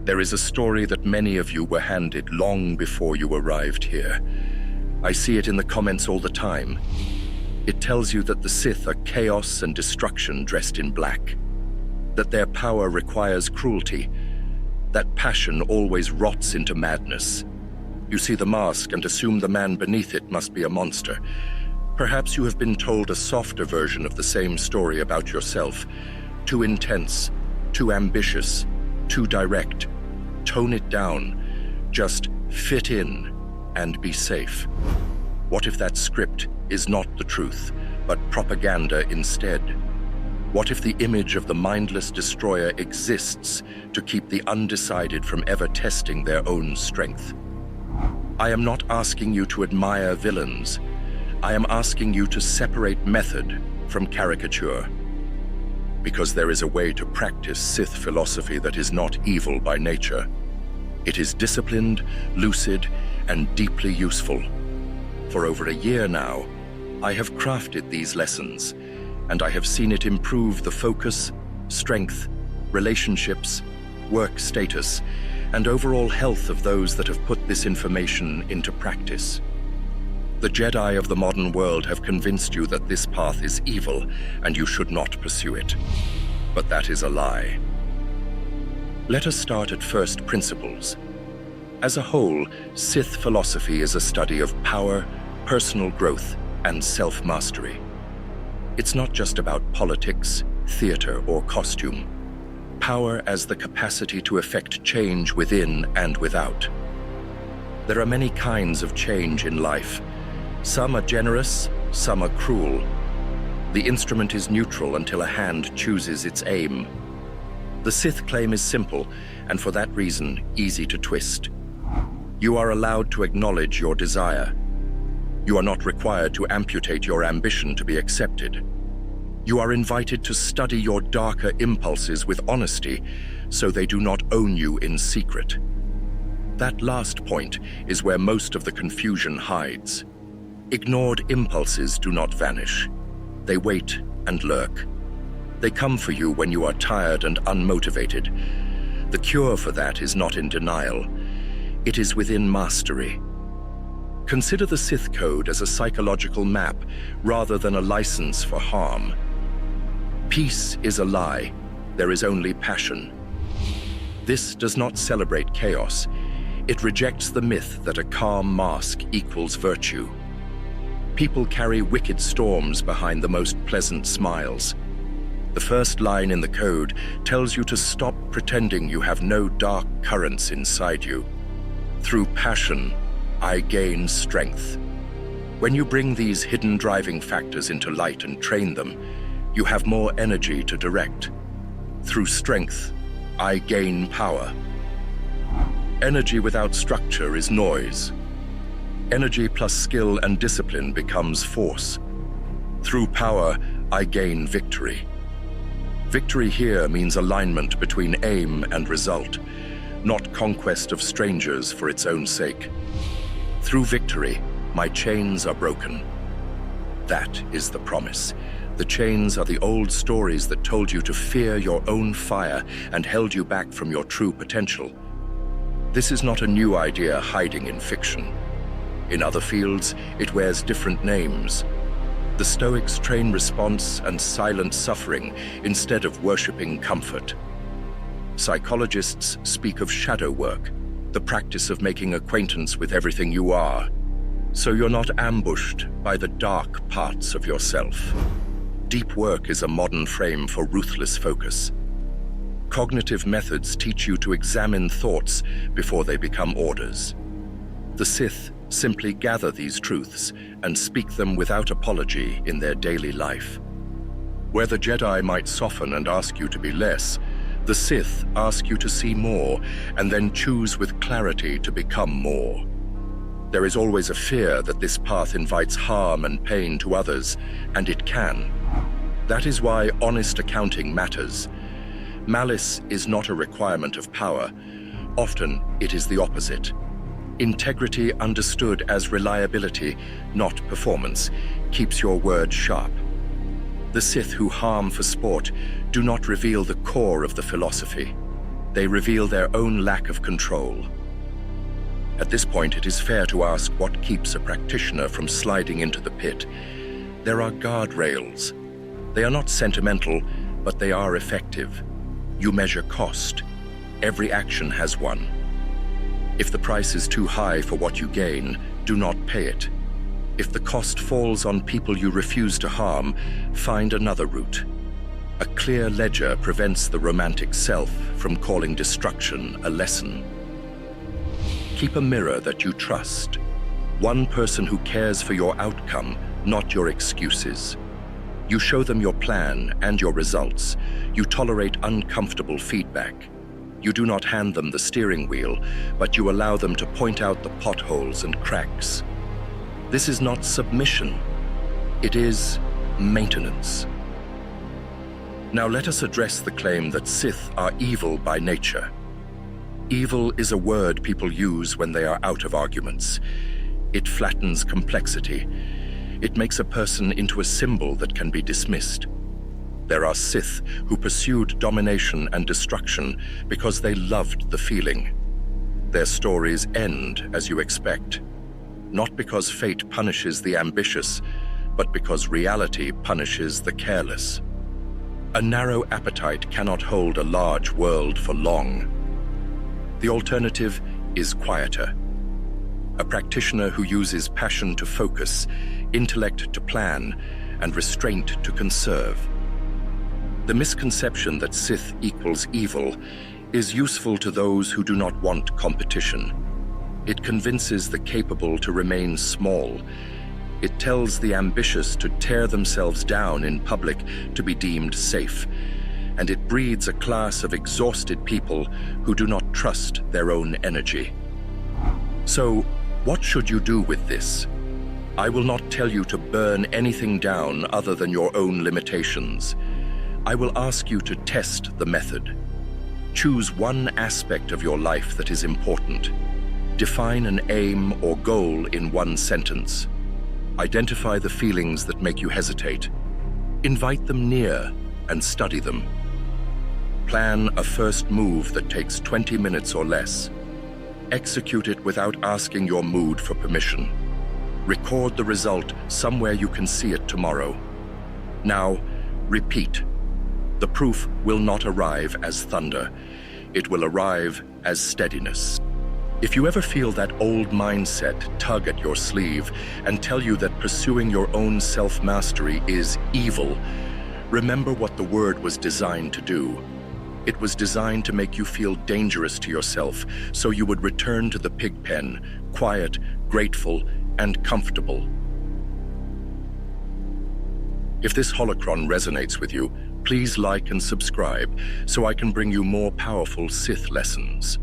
There is a story that many of you were handed long before you arrived here. I see it in the comments all the time. It tells you that the Sith are chaos and destruction dressed in black, that their power requires cruelty, that passion always rots into madness. You see the mask and assume the man beneath it must be a monster. Perhaps you have been told a softer version of the same story about yourself. Too intense, too ambitious, too direct. Tone it down. Just fit in and be safe. What if that script is not the truth, but propaganda instead? What if the image of the mindless destroyer exists to keep the undecided from ever testing their own strength? I am not asking you to admire villains. I am asking you to separate method from caricature. Because there is a way to practice Sith philosophy that is not evil by nature. It is disciplined, lucid, and deeply useful. For over a year now, I have crafted these lessons, and I have seen it improve the focus, strength, relationships, work status, and overall health of those that have put this information into practice. The Jedi of the modern world have convinced you that this path is evil and you should not pursue it. But that is a lie. Let us start at first principles. As a whole, Sith philosophy is a study of power, personal growth, and self-mastery. It's not just about politics, theater, or costume. Power as the capacity to effect change within and without. There are many kinds of change in life. Some are generous, some are cruel. The instrument is neutral until a hand chooses its aim. The Sith claim is simple, and for that reason, easy to twist. You are allowed to acknowledge your desire. You are not required to amputate your ambition to be accepted. You are invited to study your darker impulses with honesty, so they do not own you in secret. That last point is where most of the confusion hides. Ignored impulses do not vanish. They wait and lurk. They come for you when you are tired and unmotivated. The cure for that is not in denial. It is within mastery. Consider the Sith Code as a psychological map rather than a license for harm. Peace is a lie. There is only passion. This does not celebrate chaos. It rejects the myth that a calm mask equals virtue. People carry wicked storms behind the most pleasant smiles. The first line in the code tells you to stop pretending you have no dark currents inside you. Through passion, I gain strength. When you bring these hidden driving factors into light and train them, you have more energy to direct. Through strength, I gain power. Energy without structure is noise. Energy plus skill and discipline becomes force. Through power, I gain victory. Victory here means alignment between aim and result, not conquest of strangers for its own sake. Through victory, my chains are broken. That is the promise. The chains are the old stories that told you to fear your own fire and held you back from your true potential. This is not a new idea hiding in fiction. In other fields, it wears different names. The Stoics train response and silent suffering instead of worshipping comfort. Psychologists speak of shadow work, the practice of making acquaintance with everything you are, so you're not ambushed by the dark parts of yourself. Deep work is a modern frame for ruthless focus. Cognitive methods teach you to examine thoughts before they become orders. The Sith simply gather these truths and speak them without apology in their daily life. Where the Jedi might soften and ask you to be less, the Sith ask you to see more and then choose with clarity to become more. There is always a fear that this path invites harm and pain to others, and it can. That is why honest accounting matters. Malice is not a requirement of power. Often, it is the opposite. Integrity understood as reliability, not performance, keeps your word sharp. The Sith who harm for sport do not reveal the core of the philosophy. They reveal their own lack of control. At this point, it is fair to ask what keeps a practitioner from sliding into the pit. There are guardrails. They are not sentimental, but they are effective. You measure cost. Every action has one. If the price is too high for what you gain, do not pay it. If the cost falls on people you refuse to harm, find another route. A clear ledger prevents the romantic self from calling destruction a lesson. Keep a mirror that you trust. One person who cares for your outcome, not your excuses. You show them your plan and your results. You tolerate uncomfortable feedback. You do not hand them the steering wheel, but you allow them to point out the potholes and cracks. This is not submission. It is maintenance. Now let us address the claim that Sith are evil by nature. Evil is a word people use when they are out of arguments. It flattens complexity. It makes a person into a symbol that can be dismissed. There are Sith who pursued domination and destruction because they loved the feeling. Their stories end as you expect, not because fate punishes the ambitious, but because reality punishes the careless. A narrow appetite cannot hold a large world for long. The alternative is quieter. A practitioner who uses passion to focus, intellect to plan, and restraint to conserve. The misconception that Sith equals evil is useful to those who do not want competition. It convinces the capable to remain small. It tells the ambitious to tear themselves down in public to be deemed safe. And it breeds a class of exhausted people who do not trust their own energy. So, what should you do with this? I will not tell you to burn anything down other than your own limitations. I will ask you to test the method. Choose one aspect of your life that is important. Define an aim or goal in one sentence. Identify the feelings that make you hesitate. Invite them near and study them. Plan a first move that takes 20 minutes or less. Execute it without asking your mood for permission. Record the result somewhere you can see it tomorrow. Now, repeat. The proof will not arrive as thunder. It will arrive as steadiness. If you ever feel that old mindset tug at your sleeve and tell you that pursuing your own self-mastery is evil, remember what the word was designed to do. It was designed to make you feel dangerous to yourself, so you would return to the pig pen, quiet, grateful, and comfortable. If this holocron resonates with you, please like and subscribe so I can bring you more powerful Sith lessons.